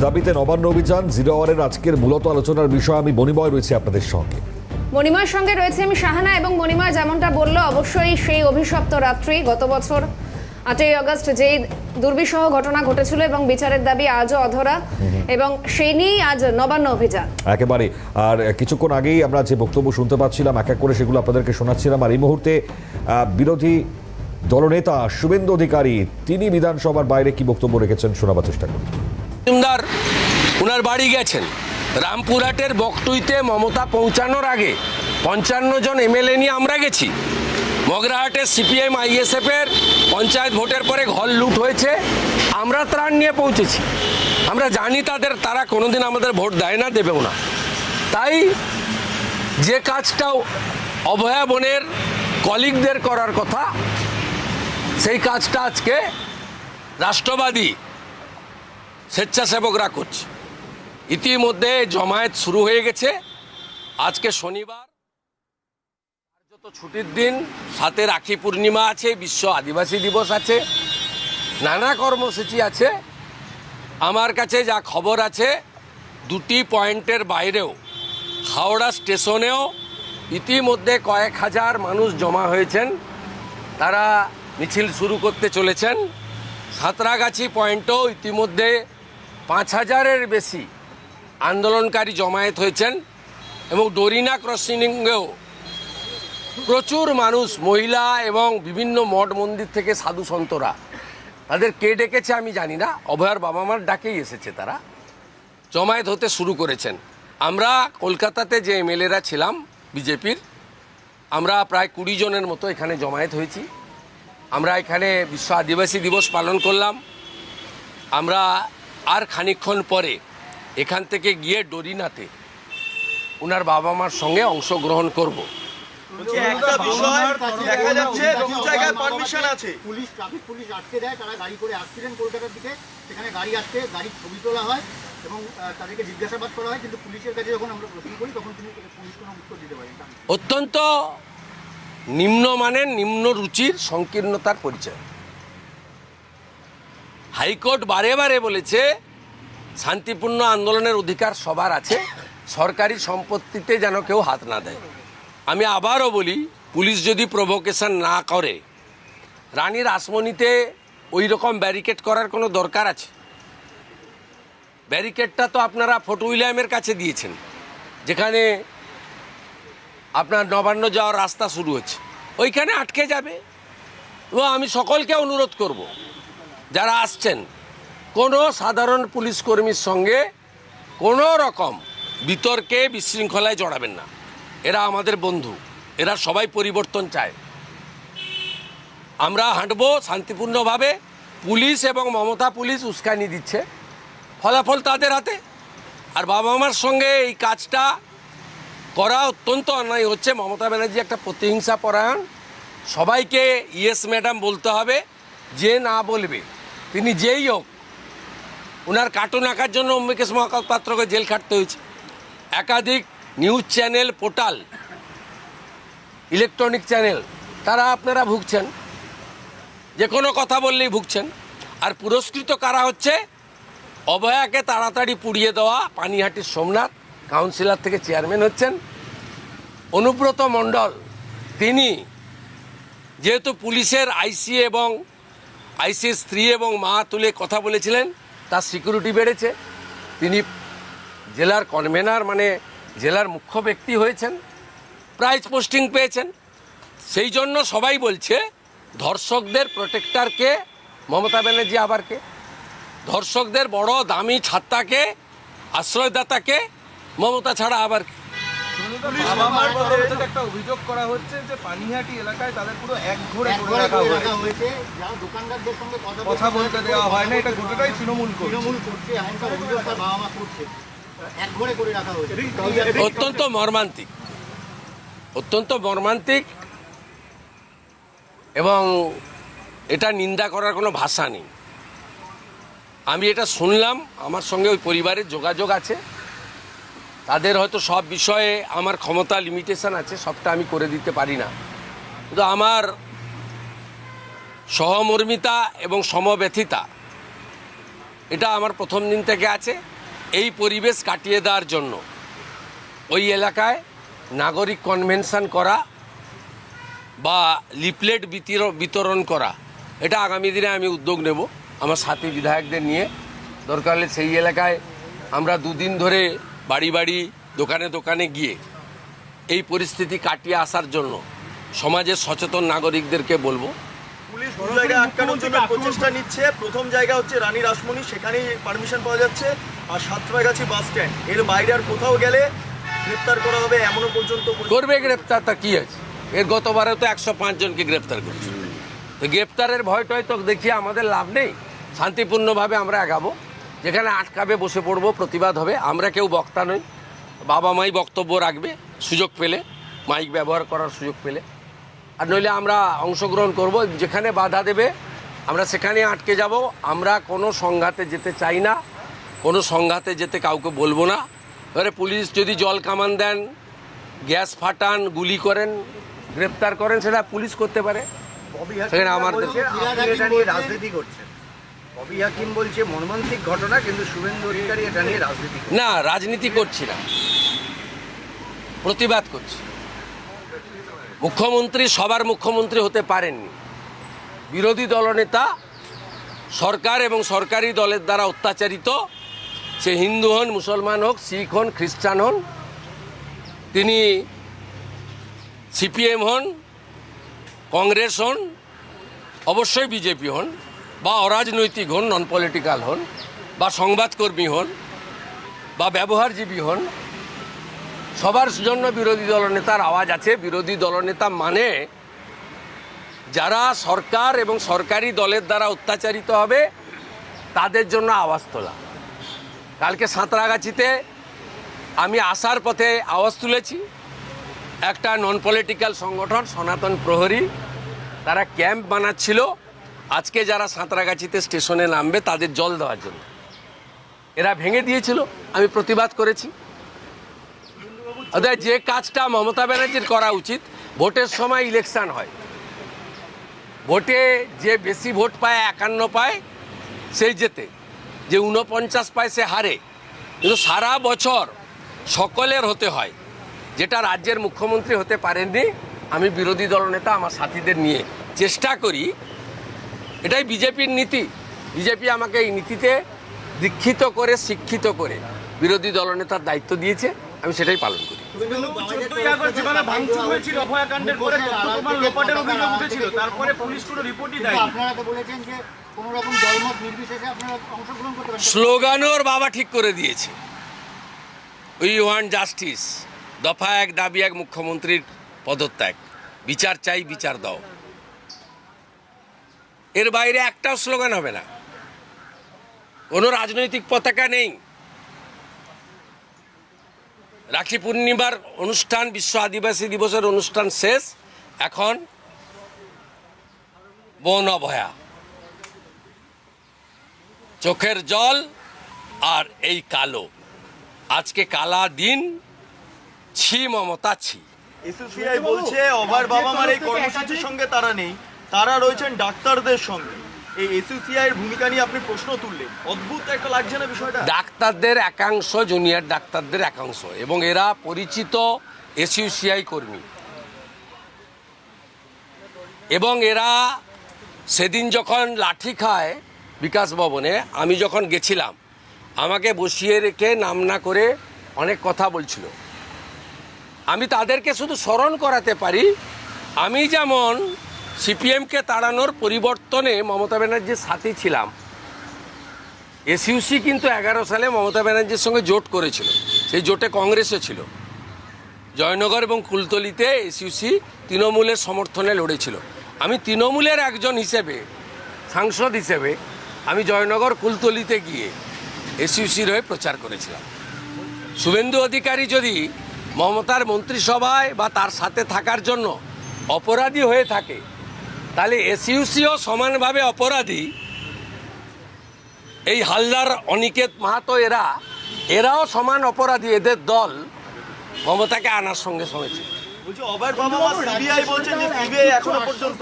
দাবিতে নবান্ন অভিযান জিরো আওয়ারের আজকের মূলত আলোচনার বিষয়। আমি মণিময় রয়েছে আপনাদের সঙ্গে। মণিময়ের সঙ্গে রয়েছে আমি শাহানা। এবং মণিময় যেমনটা বললো, অবশ্যই সেই অভিশপ্ত রাত্রি গত বছর 8ই আগস্ট যেই দুর্বিষহ ঘটনা ঘটেছিল এবং বিচারের দাবি আজও অধরা, এবং সেই নিয়েই আজ নবান্ন অভিযান একেবারে। আর কিছুক্ষণ আগেই আমরা যে বক্তব্য শুনতে পাচ্ছিলাম, এক এক করে সেগুলো আপনাদেরকে শোনাচ্ছিলাম। আর এই মুহূর্তে বিরোধী দলনেতা শুভেন্দু অধিকারী তিনি বিধানসভার বাইরে কি বক্তব্য রেখেছেন শোনাবার চেষ্টা করুন। উনার বাড়ি গেছেন রামপুরহাটের বকটুইতে। মমতা পৌঁছানোর আগে 55 জন এমএলএ নিয়ে আমরা গেছি। মগরাহাটে সিপিএম আইএসএফ এর পঞ্চায়েত ভোটের পরে ঘর লুট হয়েছে, আমরা ত্রাণ নিয়ে পৌঁছেছি। আমরা জানি তারা কোনোদিন আমাদের ভোট দেয় না, দেবেও না। তাই যে কাজটাও অভয়া বনের কলিগদের করার কথা, সেই কাজটা আজকে রাষ্ট্রবাদী স্বেচ্ছাসেবকরা করছে। ইতিমধ্যে জমায়েত শুরু হয়ে গেছে। আজকে শনিবার, যত ছুটির দিন, সাথে রাখি পূর্ণিমা আছে, বিশ্ব আদিবাসী দিবস আছে, নানা কর্মসূচি আছে। আমার কাছে যা খবর আছে, দুটি পয়েন্টের বাইরেও হাওড়া স্টেশনেও ইতিমধ্যে কয়েক হাজার মানুষ জমা হয়েছেন। তারা মিছিল শুরু করতে চলেছেন। সাঁতরাগাছি পয়েন্টেও ইতিমধ্যে 5000-এর বেশি আন্দোলনকারী জমায়েত হয়েছেন, এবং ডোরিনা ক্রসিংয়েও প্রচুর মানুষ, মহিলা এবং বিভিন্ন মঠ মন্দির থেকে সাধু সন্তরা, তাদের কে ডেকেছে আমি জানি না, অভয়ার বাবা মার ডাকেই এসেছে, তারা জমায়েত হতে শুরু করেছেন। আমরা কলকাতাতে যে এমএলএরা ছিলাম বিজেপির, আমরা প্রায় 20 জনের মতো এখানে জমায়েত হয়েছি। আমরা এখানে বিশ্ব আদিবাসী দিবস পালন করলাম। আমরা আর খানিকক্ষণ পরে এখান থেকে গিয়ে ডোরিনাতে ওনার বাবা মার সঙ্গে অংশগ্রহণ করব। একটা বিষয় দেখা যাচ্ছে, দু জায়গায় পারমিশন আছে। পুলিশ আটকে দেয়, তারা গাড়ি করে আসছিলেন কলকাতার দিকে, সেখানে গাড়ি আসছে, গাড়ির ছবি তোলা হয় এবং তাদেরকে জিজ্ঞাসাবাদ করা হয়, কিন্তু পুলিশের কাছে যখন আমরা প্রশ্ন করি তখন পুলিশ কোনো উত্তর দিতে পারেন না। অত্যন্ত নিম্নমানের, নিম্ন রুচির সংকীর্ণতার পরিচয়। হাইকোর্ট বারে বারে বলেছে শান্তিপূর্ণ আন্দোলনের অধিকার সবার আছে, সরকারি সম্পত্তিতে যেন কেউ হাত না দেয়। আমি আবারও বলি, পুলিশ যদি প্রভোকেশন না করে, রানীর আসমনিতে ওই রকম ব্যারিকেড করার কোনো দরকার আছে? ব্যারিকেডটা তো আপনারা ফোর্ট উইলিয়ামের কাছে দিয়েছেন, যেখানে আপনার নবান্ন যাওয়ার রাস্তা শুরু হচ্ছে, ওইখানে আটকে যাবে। এবং আমি সকলকে অনুরোধ করব, যারা আসছেন, কোনো সাধারণ পুলিশ কর্মীর সঙ্গে কোনো রকম বিতর্কে, বিশৃঙ্খলায় জড়াবেন না। এরা আমাদের বন্ধু, এরা সবাই পরিবর্তন চায়। আমরা হাঁটবো শান্তিপূর্ণভাবে। পুলিশ এবং মমতা পুলিশ উস্কানি দিচ্ছে, ফলাফল তাদের হাতে। আর বাবা মার সঙ্গে এই কাজটা করা অত্যন্ত অন্যায় হচ্ছে। মমতা ব্যানার্জি একটা প্রতিহিংসা পরায়ণ। সবাইকে ইয়েস ম্যাডাম বলতে হবে, যে না বলবে তিনি যেই হোক। ওনার কার্টুন আঁকার জন্য অম্বিকেশ মহাপাত্রকে জেল খাটতে হয়েছে। একাধিক news channel, portal, electronic channel, তারা আপনারা ভুগছেন, যে কোনো কথা বললেই ভুগছেন। আর পুরস্কৃত কারা হচ্ছে? অভয়াকে তাড়াতাড়ি পুড়িয়ে দেওয়া পানিহাটির সোমনাথ কাউন্সিলর থেকে চেয়ারম্যান হচ্ছেন। অনুব্রত মণ্ডল, তিনি যেহেতু পুলিশের আইসি এবং আইসির স্ত্রী এবং মা তুলে কথা বলেছিলেন, তার সিকিউরিটি বেড়েছে। তিনি জেলার কনভেনার, মানে জেলার মুখ্য ব্যক্তি হয়েছেন, প্রাইজ পোস্টিং পেয়েছেন। সেই জন্য সবাই বলছে ধর্ষকদের প্রোটেক্টরকে মমতা ব্যানার্জি, আবার কে? ধর্ষকদের বড় দামি ছাত্তাকে, আশ্রয়দাতাকে মমতা ছাড়া আবার কে? একটা অভিযোগ করা হচ্ছে যে পানিহাটি এলাকায় তাদের পুরো একঘরে করে রাখা হয়েছে, যারা দোকানদারদের সঙ্গে কথা বলতে দেওয়া হয় না। এটা গোটাটাই তৃণমূল করছে, এমনটা অভিযোগ তার বাবা মা করছে, একঘরে করে রাখা হয়েছে। অত্যন্ত মর্মান্তিক, অত্যন্ত মর্মান্তিক, এবং এটা নিন্দা করার কোনো ভাষা নেই। আমি এটা শুনলাম, আমার সঙ্গে ওই পরিবারের যোগাযোগ আছে, তাদের হয়তো সব বিষয়ে আমার ক্ষমতা লিমিটেশন আছে, সবটা আমি করে দিতে পারি না। কিন্তু আমার সহমর্মিতা এবং সমব্যথিতা এটা আমার প্রথম দিন থেকে আছে। এই পরিবেশ কাটিয়ে দেওয়ার জন্য ওই এলাকায় নাগরিক কনভেনশন করা বা লিফলেট বিতরণ করা, এটা আগামী দিনে আমি উদ্যোগ নেব আমার সাথী বিধায়কদের নিয়ে। দরকার হলে সেই এলাকায় আমরা দুদিন ধরে বাড়ি বাড়ি দোকানে দোকানে গিয়ে এই পরিস্থিতি কাটিয়ে আসার জন্য সমাজের সচেতন নাগরিকদেরকে বলবো। পুলিশ দু জায়গায় আটকানোর জন্য প্রচেষ্টা নিচ্ছে। প্রথম জায়গা হচ্ছে রানী রাসমণি, সেখানেই পারমিশন পাওয়া যাচ্ছে, আর সাঁতরাগাছি বাস স্ট্যান্ড। এর বাইরে আর কোথাও গেলে গ্রেপ্তার করা হবে এমনও পর্যন্ত করবে। গ্রেপ্তার তা কি আছে, এর গতবারে তো 105 জনকে গ্রেপ্তার করেছে। তো গ্রেপ্তারের ভয়টাই তো দেখিয়ে আমাদের লাভ নেই। শান্তিপূর্ণভাবে আমরা এগাবো, যেখানে আটকাবে বসে পড়বো, প্রতিবাদ হবে। আমরা কেউ বক্তা নই, বাবা মাই বক্তব্য রাখবে সুযোগ পেলে, মাইক ব্যবহার করার সুযোগ পেলে, আর নইলে আমরা অংশগ্রহণ করব। যেখানে বাধা দেবে আমরা সেখানে আটকে যাব। আমরা কোনো সংঘাতে যেতে চাই না, কোনো সংঘাতে যেতে কাউকে বলবো না। এবারে পুলিশ যদি জল কামান দেন, গ্যাস ফাটান, গুলি করেন, গ্রেপ্তার করেন, সেটা পুলিশ করতে পারে। সেখানে আমাদের এটা নিয়ে রাজনীতি করছে। ববি হাকিম বলছে মর্মান্তিক ঘটনা, কিন্তু শুভেন্দু অধিকারী এটা নিয়ে রাজনীতি না, রাজনীতি করছি না, প্রতিবাদ করছি। মুখ্যমন্ত্রী সবার মুখ্যমন্ত্রী হতে পারেননি। বিরোধী দলনেতা সরকার এবং সরকারি দলের দ্বারা অত্যাচারিত, সে হিন্দু হন, মুসলমান হোক, শিখ হন, খ্রিস্টান হন, তিনি সিপিএম হন, কংগ্রেস হন, অবশ্যই বিজেপি হন, বা অরাজনৈতিক হন, নন পলিটিক্যাল হন, বা সংবাদকর্মী হন, বা ব্যবহারজীবী হন, সবার জন্য বিরোধী দলনেতার আওয়াজ আছে। বিরোধী দলনেতা মানে যারা সরকার এবং সরকারি দলের দ্বারা অত্যাচারিত হবে তাদের জন্য আওয়াজ তোলা। কালকে সাঁতরাগাছিতে আমি আসার পথে আওয়াজ তুলেছি। একটা নন পলিটিক্যাল সংগঠন সনাতন প্রহরী, তারা ক্যাম্প বানাচ্ছিল আজকে যারা সাঁতরাগাছিতে স্টেশনে নামবে তাদের জল দেওয়ার জন্য। এরা ভেঙে দিয়েছিল, আমি প্রতিবাদ করেছি। অর্থাৎ যে কাজটা মমতা ব্যানার্জির করা উচিত, ভোটের সময় ইলেকশন হয়, ভোটে যে বেশি ভোট পায় 51 পায় সেই জেতে, যে 49 পায় সে হারে। কিন্তু সারা বছর সকলের হতে হয়, যেটা রাজ্যের মুখ্যমন্ত্রী হতে পারেননি। আমি বিরোধী দলনেতা আমার সাথীদের নিয়ে চেষ্টা করি, এটাই বিজেপির নীতি। বিজেপি আমাকে এই নীতিতে দীক্ষিত করে, শিক্ষিত করে বিরোধী দলনেতার দায়িত্ব দিয়েছে, আমি সেটাই পালন করি। 14ই আগস্ট যেখানে ভাঙচুর হয়েছিল অভয়াকাণ্ডের পরে তথ্য প্রমাণ লোপাটের অভিযোগ উঠেছিল, তারপরে পুলিশ কোনো রিপোর্টই দেয়নি। আপনারা তো বলেছেন যে কোনো রকম দলমত নির্বিশেষে আপনারা অংশগ্রহণ করতে পারেন। স্লোগানও ওর বাবা ঠিক করে দিয়েছে, উই ওয়ান্ট জাস্টিস। দফা 1 দাবি 1 মুখ্যমন্ত্রীর পদত্যাগ, বিচার চাই, বিচার দাও। এর বাইরে একটাও স্লোগান হবে না, কোনো রাজনৈতিক পতাকা নেই। রাখি পূর্ণিমার অনুষ্ঠান, বিশ্ব আদিবাসী দিবসের অনুষ্ঠান শেষ, এখন বন অভয়া, চোখের জল আর এই কালো। আজকে কালা দিন, ছি মমতা ছি। এসইউসিআই বলছে অভয়ের বাবা মার এই কর্মসূচির সঙ্গে তারা নেই, তারা রয়েছেন ডাক্তারদের সঙ্গে। এই এসইউসিআই এর ভূমিকা নিয়ে আপনি প্রশ্ন তুললেন, অদ্ভুত একটা লাগছে না বিষয়টা? ডাক্তারদের একাংশ, জুনিয়র ডাক্তারদের একাংশ, এবং এরা পরিচিত এসইউসিআই কর্মী, এবং এরা সেদিন যখন লাঠি খায় বিকাশ ভবনে, আমি যখন গেছিলাম, আমাকে বসিয়ে রেখে নাম না করে অনেক কথা বলছিল। আমি তাদেরকে শুধু স্মরণ করাতে পারি, আমি যেমন সিপিএমকে তাড়ানোর পরিবর্তনে মমতা ব্যানার্জির সাথে ছিলাম, এসইউসি কিন্তু 11 সালে মমতা ব্যানার্জির সঙ্গে জোট করেছিল, সেই জোটে কংগ্রেসও ছিল। জয়নগর এবং কুলতলিতে এসইউসি তৃণমূলের সমর্থনে লড়েছিল। আমি তৃণমূলের একজন হিসেবে, সাংসদ হিসেবে, আমি জয়নগর কুলতলিতে গিয়ে এসইউসির হয়ে প্রচার করেছিলাম। শুভেন্দু অধিকারী যদি মমতার মন্ত্রিসভায় বা তার সাথে থাকার জন্য অপরাধী হয়ে থাকে, তাহলে এসইউসিও সমানভাবে অপরাধী। এই হালদার, অনিকেত মাহাতো, এরাও সমান অপরাধী। এদের দল মমতাকে আনার সঙ্গে সঙ্গে বলছে অভয়ের বাবা মা, সিবিআই বলছেন যে সিবিআই এখনো পর্যন্ত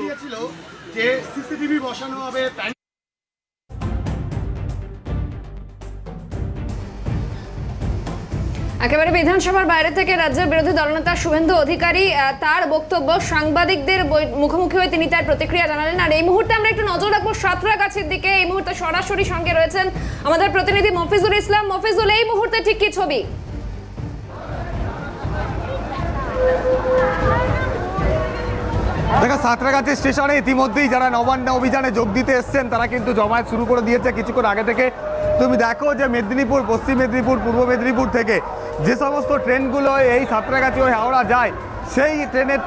যে সিসিটিভি বসানো হবে। একেবারে বিধানসভার বাইরে থেকে রাজ্যের বিরোধী দলনেতা শুভেন্দু অধিকারী তার বক্তব্য সাংবাদিকদের মুখোমুখি হয়ে তিনি তার প্রতিক্রিয়া জানালেন। আর এই মুহূর্তে আমরা একটু নজর রাখবো সাঁতরাগাছির দিকে। এই মুহূর্তে সরাসরি সঙ্গে রয়েছেন আমাদের প্রতিনিধি মফিজুল ইসলাম। মফিজুল, এই মুহূর্তে ঠিক কি ছবি? দেখো, সাঁতরাগাছি স্টেশনে ইতিমধ্যেই যারা নবান্ন অভিযানে যোগ দিতে এসছেন তারা কিন্তু জমায়েত শুরু করে দিয়েছে কিছুক্ষণ আগে থেকে। তুমি দেখো যে মেদিনীপুর, পশ্চিম মেদিনীপুর, পূর্ব মেদিনীপুর থেকে যে সমস্ত ট্রেনগুলো এই সাঁতরাগাছি হয়ে হাওড়া যায়, সেই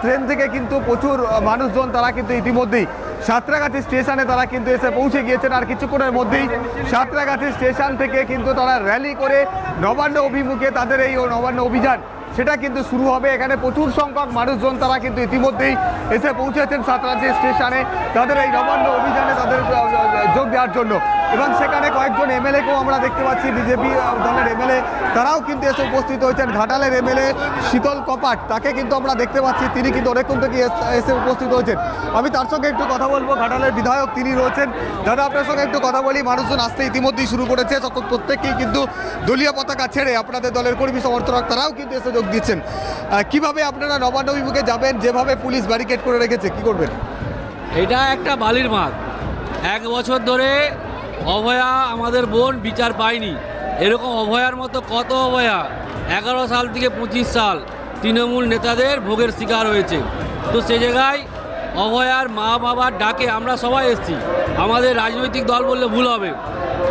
ট্রেন থেকে কিন্তু প্রচুর মানুষজন তারা কিন্তু ইতিমধ্যেই সাঁতরাগাছি স্টেশনে তারা কিন্তু এসে পৌঁছে গিয়েছেন। আর কিছুক্ষণের মধ্যেই সাঁতরাগাছি স্টেশন থেকে কিন্তু তারা র্যালি করে নবান্ন অভিমুখে তাদের এই নবান্ন অভিযান সেটা কিন্তু শুরু হবে। এখানে প্রচুর সংখ্যক মানুষজন তারা কিন্তু ইতিমধ্যেই এসে পৌঁছেছেন সাঁতরাগাছি স্টেশনে তাদের এই নবান্ন অভিযানে তাদের যোগ দেওয়ার জন্য। এবং সেখানে কয়েকজন এমএলএকেও আমরা দেখতে পাচ্ছি, বিজেপি দলের এমএলএ তারাও কিন্তু এসে উপস্থিত হয়েছেন। ঘাটালের এমএলএ শীতল কপাট, তাকে কিন্তু আমরা দেখতে পাচ্ছি, তিনি কিন্তু অনেকক্ষণ থেকে এসে উপস্থিত হয়েছেন। আমি তার সঙ্গে একটু কথা বলবো। ঘাটালের বিধায়ক তিনি রয়েছেন। দাদা, আপনার সঙ্গে একটু কথা বলি। মানুষজন আসতে ইতিমধ্যেই শুরু করেছে, প্রত্যেককেই কিন্তু দলীয় পতাকা ছেড়ে আপনাদের দলের কর্মী সমর্থক তারাও কিন্তু এসে যোগ দিচ্ছেন। কিভাবে আপনারা নবান্ন অভিমুখে যাবেন? যেভাবে পুলিশ ব্যারিকেড করে রেখেছে, কি করবেন? এটা একটা বালির মাঠ। 1 বছর ধরে অভয়া আমাদের বোন বিচার পায়নি। এরকম অভয়ার মতো কত অভয়া 11 সাল থেকে 25 সাল তৃণমূল নেতাদের ভোগের শিকার হয়েছে। তো সে জায়গায় অভয়ার মা বাবার ডাকে আমরা সবাই এসেছি। আমাদের রাজনৈতিক দল বললে ভুল হবে।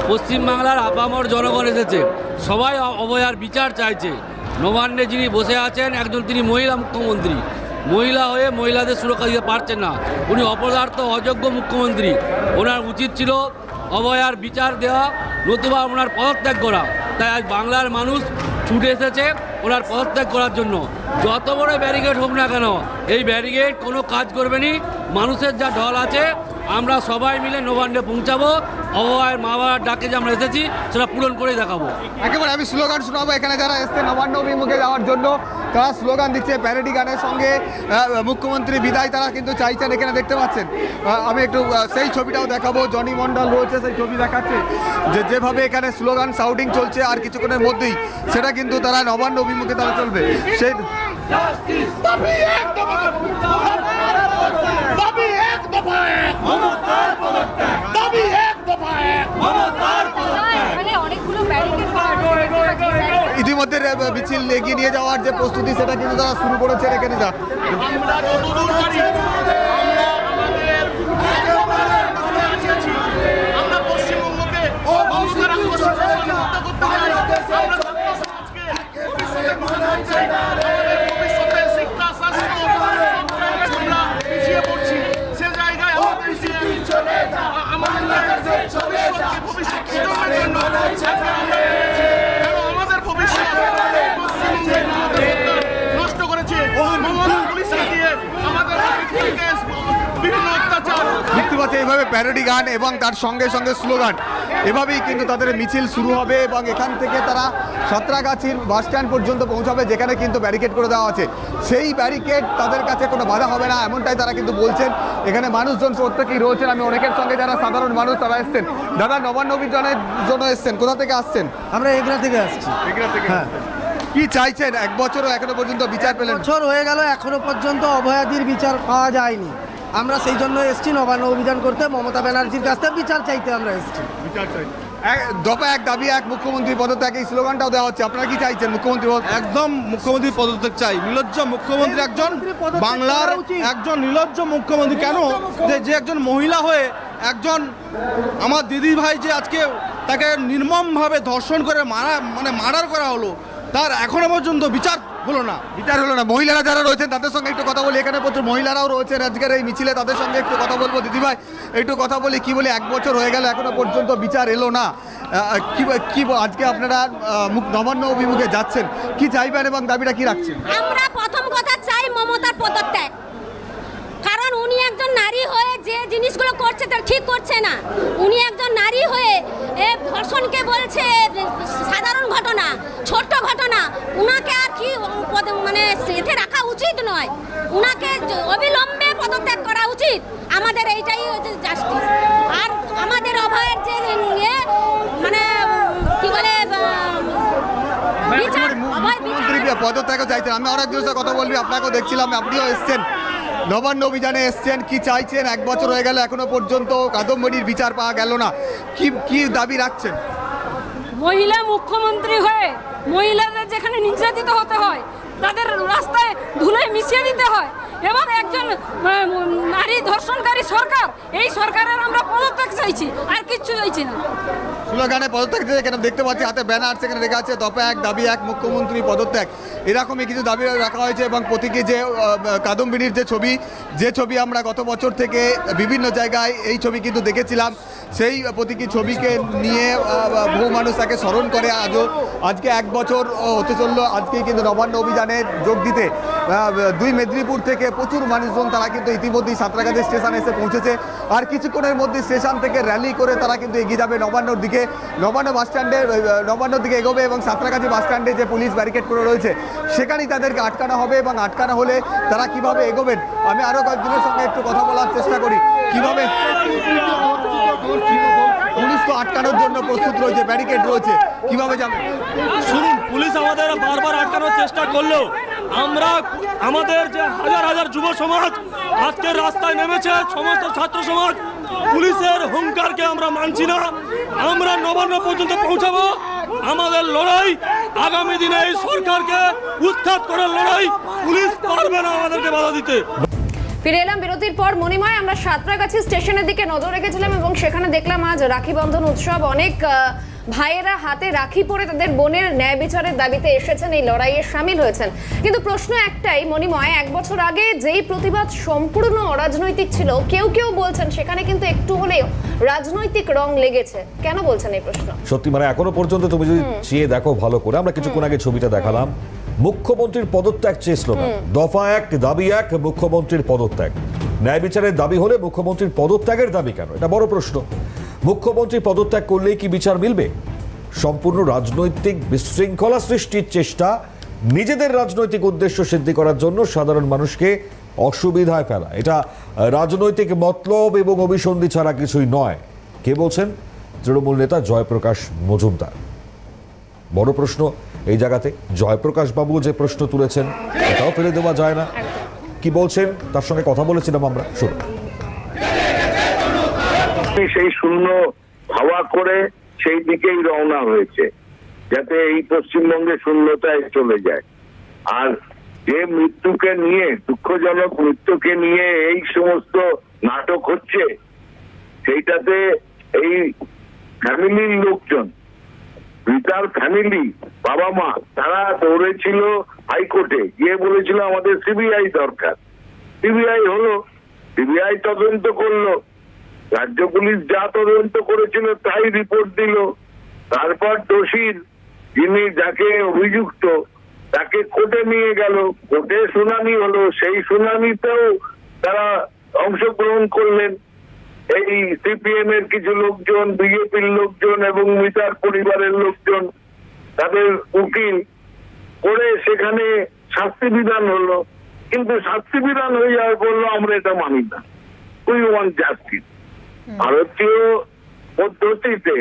পশ্চিমবাংলার আপামর জনগণ এসেছে, সবাই অভয়ার বিচার চাইছে। নবান্নে যিনি বসে আছেন একজন, তিনি মহিলা মুখ্যমন্ত্রী। মহিলা হয়ে মহিলাদের সুরক্ষা দিতে পারছেন না, উনি অপদার্থ অযোগ্য মুখ্যমন্ত্রী। ওনার উচিত ছিল অভয়ার বিচার দেওয়া, নতুবা ওনার পদত্যাগ করা। তাই আজ বাংলার মানুষ ছুটে এসেছে ওনার পদত্যাগ করার জন্য। যত বড় ব্যারিকেড হোক না কেন, এই ব্যারিকেড কোনো কাজ করবে না। মানুষের যা ঢল আছে আমরা সবাই মিলে নবান্নে পৌঁছাবো। অভয়ার মা বাবার ডাকে যে আমরা এসেছি সেটা পূরণ করেই দেখাবো। একেবারে আমি স্লোগান শোনাবো। এখানে যারা এসছে নবান্ন অভিমুখে যাওয়ার জন্য তারা স্লোগান দিচ্ছে প্যারেডি গানের সঙ্গে। মুখ্যমন্ত্রী বিদায় তারা কিন্তু চাইছেন, এখানে দেখতে পাচ্ছেন। আমি একটু সেই ছবিটাও দেখাবো। জনি মণ্ডল রয়েছে, সেই ছবি দেখাচ্ছে যেভাবে এখানে স্লোগান শাউটিং চলছে। আর কিছুক্ষণের মধ্যেই সেটা কিন্তু তারা নবান্ন অভিমুখে তারা চলবে। সেই ইতিমধ্যে মিছিল এগিয়ে নিয়ে যাওয়ার যে প্রস্তুতি সেটা কিন্তু তারা শুরু করেছেন। এখানে যা দেখতে পাচ্ছি এইভাবে প্যারোডি গান এবং তার সঙ্গে সঙ্গে স্লোগান, এভাবেই কিন্তু তাদের মিছিল শুরু হবে। এবং এখান থেকে তারা সাঁতরাগাছির বাস স্ট্যান্ড পর্যন্ত পৌঁছাবে, যেখানে কিন্তু ব্যারিকেড করে দেওয়া আছে। সেই ব্যারিকেড তাদের কাছে কোনো বাধা হবে না, এমনটাই তারা কিন্তু বলছেন। এখানে মানুষজন প্রত্যেকেই রয়েছেন। আমি অনেকের সঙ্গে যারা সাধারণ মানুষ তারা এসছেন। দাদা, নবান্ন অভিযানের জন্য এসছেন, কোথা থেকে আসছেন? আমরা এগরা থেকে আসছি। এগরা থেকে? হ্যাঁ। কি চাইছেন? 1 বছরও এখনো পর্যন্ত বিচার পেলেন? বছর হয়ে গেল, এখনো পর্যন্ত অভয়াদির বিচার পাওয়া যায়নি। আমরা সেই জন্য এসছি নবান্ন অভিযান করতে, মমতা ব্যানার্জির কাছ থেকে বিচার চাইতে আমরা এসছি। বিচার চাই। দফা 1 দাবি 1 মুখ্যমন্ত্রী পদত্যাগ, এই স্লোগানটাও দেওয়া হচ্ছে। আপনারা কি চাইছেন? মুখ্যমন্ত্রী একদম মুখ্যমন্ত্রী পদত্যাগ চাই। নির্লজ্জ মুখ্যমন্ত্রী, একজন বাংলার একজন নির্লজ্জ মুখ্যমন্ত্রী। কেন যে একজন মহিলা হয়ে একজন আমার দিদি ভাই যে আজকে তাকে নির্মমভাবে ধর্ষণ করে মার্ডার করা হলো, তার এখনো পর্যন্ত বিচার হলো না। মহিলারা যারা রয়েছেন তাদের সঙ্গে একটু কথা বলি। এখানে প্রচুর মহিলারাও রয়েছেন আজকের এই মিছিলে, তাদের সঙ্গে একটু কথা বলবো। দিদিভাই, একটু কথা বলি। কি বলি, 1 বছর হয়ে গেল, এখনো পর্যন্ত বিচার এলো না। কি আজকে আপনারা নবান্ন অভিমুখে যাচ্ছেন, কি চাইবেন এবং দাবিটা কি রাখছেন? আমরা প্রথম কথা চাই মমতার পদত্যাগ। কারণ উনি একজন নারী হয়ে যে জিনিসগুলো করছে তা ঠিক করছে না। উনি একজন নারী হয়ে ধর্ষণকে বলছে সাধারণ ঘটনা, ছোট্ট ঘটনা। উনাকে আর কি এতে রাখা উচিত নয়। উনাকে অবিলম্বে পদত্যাগ করা উচিত। আমাদের এইটাই হচ্ছে জাস্টিস। আর আমাদের অভয়ের যে কি বলে বিচার, অভয় পদত্যাগও চাইছেন। আমি অনেক দিনের সাথে কথা বলবি, আপনাকেও দেখছিলাম, আপনিও এসছেন, নবান্ন অভিযানে এসছেন, কি চাইছেন? 1 বছর হয়ে গেল, এখনো পর্যন্ত কাদম্বিনীর বিচার পাওয়া গেল না, কি দাবি রাখছেন? মহিলা মুখ্যমন্ত্রী হয়ে মহিলাদের যেখানে নির্যাতিত হতে হয় তাদের রাস্তায় ধুলোয় মিশিয়ে দিতে হয়, এবং একজন নারী ধর্ষণকারী সরকার, এই সরকারের আমরা পদত্যাগ চাইছি, আর কিচ্ছু চাইছি না। স্লোগানে পদত্যাগ কেন দেখতে পাচ্ছি, হাতে ব্যানার, সেখানে লেখা আছে দফা 1 দাবি 1 মুখ্যমন্ত্রী পদত্যাগ, এরকমই কিছু দাবি রাখা হয়েছে। এবং প্রতীকী যে কাদম্বিনীর যে ছবি আমরা গত বছর থেকে বিভিন্ন জায়গায় এই ছবি কিন্তু দেখেছিলাম, সেই প্রতীকী ছবিকে নিয়ে বহু মানুষ তাকে স্মরণ করে। আজকে 1 বছর হতে চললো, আজকে কিন্তু নবান্ন অভিযানে যোগ দিতে 2 মেদিনীপুর থেকে প্রচুর মানুষজন তারা কিন্তু ইতিমধ্যেই সাঁতরাগাছি স্টেশনে এসে পৌঁছেছে। আর কিছুক্ষণের মধ্যে স্টেশন থেকে র্যালি করে তারা কিন্তু এগিয়ে যাবে নবান্নর দিকে, নবান্নর দিকে এগোবে, এবং সাঁতরাগাছি বাস স্ট্যান্ডে যে পুলিশ ব্যারিকেড করে রয়েছে সেখানেই তাদেরকে আটকানো হবে, এবং আটকানো হলে তারা কিভাবে এগোবেন আমি আরও কয়েকজনের সঙ্গে একটু কথা বলার চেষ্টা করি। কিভাবে পুলিশ তো আটকানোর জন্য প্রস্তুত রয়েছে, ব্যারিকেড রয়েছে, কিভাবে যাবে? শুনুন, পুলিশ আমাদের বারবার আটকানোর চেষ্টা করলেও আমরা আমাদের যে হাজার হাজার যুব সমাজ আজকে রাস্তায় নেমেছে, সমস্ত ছাত্র সমাজ পুলিশের হুঙ্কারকে আমরা মানছি না। আমরা নবান্ন পর্যন্ত পৌঁছাবো। আমাদের লড়াই আগামী দিনে এই সরকারকে উৎখাত করার লড়াই, পুলিশ পারবে না আমাদেরকে বাধা দিতে। ফিরে এলাম বিরতির পর। মণিময়, আমরা সাঁতরাগাছি স্টেশনের দিকে নজর রেখেছিলাম এবং সেখানে দেখলাম আজ রাখি বন্ধন উৎসব। অনেক ভাইয়েরা হাতে রাখি পরে তাদের বোনের ন্যায় বিচারের দাবিতে এসেছেন, এই লড়াইয়ে সামিল হয়েছেন। কিন্তু প্রশ্ন একটাই মণিময়, 1 বছর আগে যেই প্রতিবাদ সম্পূর্ণ অরাজনৈতিক ছিল, কেউ বলছেন সেখানে কিন্তু একটু হলেও রাজনৈতিক রং লেগেছে। কেন বলছেন এই প্রশ্ন? সত্যি মানে এখনো পর্যন্ত তুমি যদি চেয়ে দেখো ভালো করে, আমরা কিছুক্ষণ আগে ছবিটা দেখালাম, মুখ্যমন্ত্রীর পদত্যাগ চেয়ে স্লোগান, দফা 1 দাবি 1 মুখ্যমন্ত্রীর পদত্যাগ। ন্যায় বিচারের দাবি হলে মুখ্যমন্ত্রীর পদত্যাগের দাবি কেন? এটা বড় প্রশ্ন। মুখ্যমন্ত্রী পদত্যাগ করলেই কি বিচার মিলবে? সম্পূর্ণ রাজনৈতিক বিশৃঙ্খলা সৃষ্টির চেষ্টা, নিজেদের রাজনৈতিক উদ্দেশ্য সিদ্ধি করার জন্য সাধারণ মানুষকে অসুবিধায় ফেলা, এটা রাজনৈতিক মতলব এবং অভিসন্ধি ছাড়া কিছুই নয়। কে বলছেন? তৃণমূল নেতা জয়প্রকাশ মজুমদার। বড় প্রশ্ন এই জায়গাতে, জয়প্রকাশ বাবু যে প্রশ্ন তুলেছেন এটাও ফেলে দেওয়া যায় না। কি বলছেন তার সঙ্গে কথা বলেছিলাম আমরা, শুনুন। সেই শূন্য হাওয়া করে সেই দিকেই রওনা হয়েছে, যাতে এই পশ্চিমবঙ্গে শূন্যতায় চলে যায়। আর যে মৃত্যুকে নিয়ে, দুঃখজনক মৃত্যুকে নিয়ে এই সমস্ত নাটক হচ্ছে, সেইটাতে এই ফ্যামিলির লোকজন, রিতার ফ্যামিলি, বাবা মা, তারা দৌড়েছিল হাইকোর্টে, গিয়ে বলেছিল আমাদের সিবিআই দরকার। সিবিআই হলো, সিবিআই তদন্ত করলো, রাজ্য পুলিশ যা তদন্ত করেছিল তাই রিপোর্ট দিল। তারপর দোষীর যিনি, যাকে অভিযুক্ত, তাকে কোর্টে নিয়ে গেল, কোর্টে শুনানি হলো, সেই শুনানিতেও তারা অংশগ্রহণ করলেন। এই সিপিএম এর কিছু লোকজন, বিজেপির লোকজন এবং মিতার পরিবারের লোকজন, তাদের উকিল করে সেখানে শাস্তি বিধান হলো। কিন্তু শাস্তি বিধান হয়ে যাওয়ার বললো আমরা এটা মানি না, উই ওয়ান্ট জাস্টিস। ভারতীয় পদ্ধতিতে,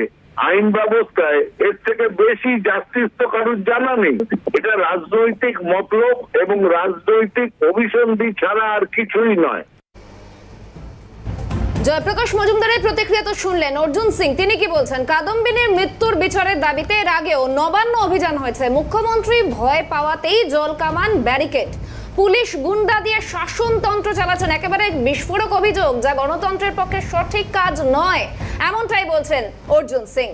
আইন ব্যবস্থায় এর থেকে বেশি জাস্টিস তো কারোর জানা নেই। এটা রাজনৈতিক মতলব এবং রাজনৈতিক অভিসন্ধি ছাড়া আর কিছুই নয়। জয়প্রকাশ মজুমদারের প্রতিক্রিয়া তো শুনলেন। অর্জুন সিং তিনি কি বলছেন? কাদম্বিনীর মৃত্যুর বিচারের দাবিতে এর আগেও নবান্ন অভিযান হয়েছে, মুখ্যমন্ত্রী ভয় পাওয়াতেই জলকামান, ব্যারিকেড, পুলিশ গুন্ডা দিয়ে শাসনতন্ত্র চালাচ্ছেন, একেবারে বিস্ফোরক অভিযোগ, যা গণতন্ত্রের পক্ষে সঠিক কাজ নয়, এমনটাই বলছেন অর্জুন সিং।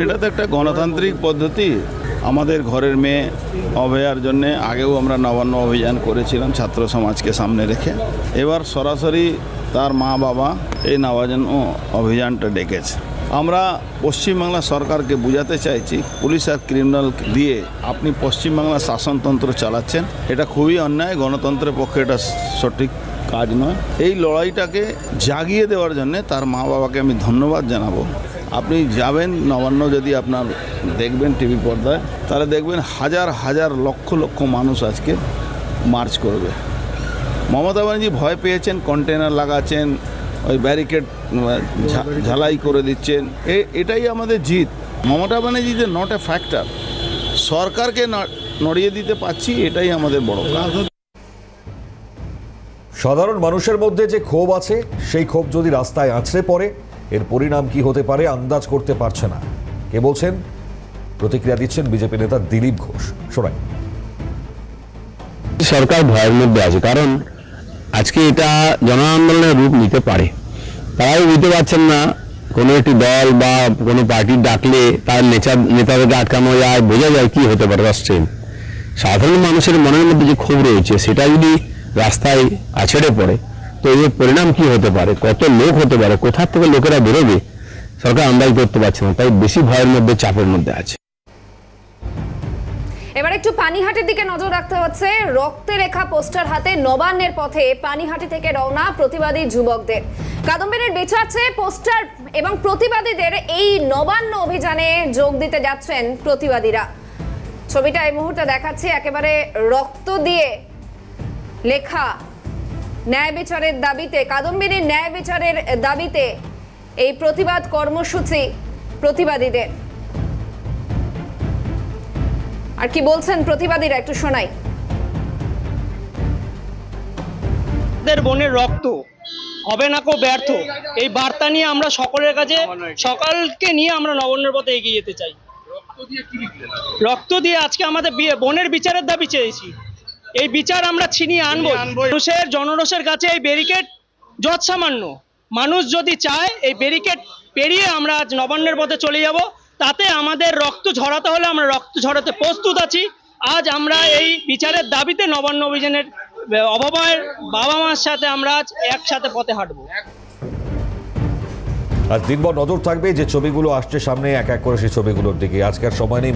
এটা তো একটা গণতান্ত্রিক পদ্ধতি। আমাদের ঘরের মেয়ে অভয়ার জন্য আগেও আমরা নবান্ন অভিযান করেছিলাম ছাত্র সমাজকে সামনে রেখে। এবার সরাসরি তার মা বাবা এই নবান্ন অভিযানটা ডেকেছে। আমরা পশ্চিমবাংলা সরকারকে বোঝাতে চাইছি, পুলিশ আর ক্রিমিনাল দিয়ে আপনি পশ্চিমবাংলা শাসনতন্ত্র চালাচ্ছেন, এটা খুবই অন্যায়, গণতন্ত্রের পক্ষে এটা সঠিক কাজ নয়। এই লড়াইটাকে জাগিয়ে দেওয়ার জন্য তার মা বাবাকে আমি ধন্যবাদ জানাবো। আপনি যাবেন নবান্ন, যদি আপনার দেখবেন টিভি পর্দায়, তাহলে দেখবেন হাজার হাজার লক্ষ লক্ষ মানুষ আজকে মার্চ করবে। মমতা ব্যানার্জি ভয় পেয়েছেন, কন্টেনার লাগাচ্ছেন, ওই ব্যারিকেড ঝালাই করে দিচ্ছেন। এটাই আমাদের জিত। মমতা ব্যানার্জি যে নট এ ফ্যাক্টর, সরকারকে নড়িয়ে দিতে পারছি, এটাই আমাদের বড় কাজ। সাধারণ মানুষের মধ্যে যে ক্ষোভ আছে সেই ক্ষোভ যদি রাস্তায় আছড়ে পড়ে এর পরিণাম কি হতে পারে আন্দাজ করতে পারছে না। কে বলছেন? প্রতিক্রিয়া দিচ্ছেন বিজেপি নেতা দিলীপ ঘোষ। শোনাই। সরকার ভয়ের মধ্যে আছে, কারণ আজকে এটা জন আন্দোলনের রূপ নিতে পারে। তারাও বুঝতে পারছেন না কোনো একটি দল বা কোনো পার্টি ডাকলে তার নেতাদেরকে আটকানো যায়, বোঝা যায় কি হতে পারে রাষ্ট্রে। সাধারণ মানুষের মনের মধ্যে যে ক্ষোভ রয়েছে সেটা যদি রাস্তায় আছড়ে পড়ে তো এর পরিণাম কি হতে পারে, কত লোক হতে পারে, কোথা থেকে লোকেরা বেরোবে সরকার আন্দাজ করতে পারছে না, তাই বেশি ভয়ের মধ্যে, চাপের মধ্যে আছে। এবার একটু পানিহাটির দিকে নজর রাখতে হচ্ছে। রক্তে রেখা পোস্টার হাতে নবান্নের পথে পানিহাটি থেকে রওনা প্রতিবাদী যুবকদের। কাদম্বিনীর বিচার চেয়ে পোস্টার এবং প্রতিবাদীদের এই নবান্ন অভিযানে যোগ দিতে যাচ্ছেন প্রতিবাদীরা। ছবিটা এই মুহূর্তে দেখাচ্ছি, একেবারে রক্ত দিয়ে লেখা ন্যায় বিচারের দাবিতে, কাদম্বিনীর ন্যায় বিচারের দাবিতে এই প্রতিবাদ কর্মসূচি প্রতিবাদীদের। আর কি বলছেন প্রতিবাদীরা একটু শোনাই। বোনের রক্ত হবে না কো ব্যর্থ, এই বার্তা নিয়ে আমরা সকলের কাছে, সকালকে নিয়ে আমরা নবান্নের পথে এগিয়ে যেতে চাই। রক্ত দিয়ে আজকে আমাদের বোনের বিচারের দাবি চেয়েছি। এই বিচার আমরা ছিনিয়ে আনবো। মানুষের জনরোষের কাছে এই ব্যারিকেড যৎসামান্য। মানুষ যদি চায় এই ব্যারিকেড পেরিয়ে আমরা আজ নবান্নের পথে চলে যাব। তাতে আমাদের রক্ত ঝরাতে হলে আমরা রক্ত ঝরাতে প্রস্তুত আছি। আজ আমরা এই বিচারের দাবিতে নবান্ন অভিযানের অভাবের বাবা মার সাথে আমরা আজ একসাথে পথে হাঁটবো। আর দিনভর নজর থাকবে যে ছবিগুলো আসছে সামনে, এক এক করে সেই ছবিগুলোর দিকে। আজকের সময় নেই।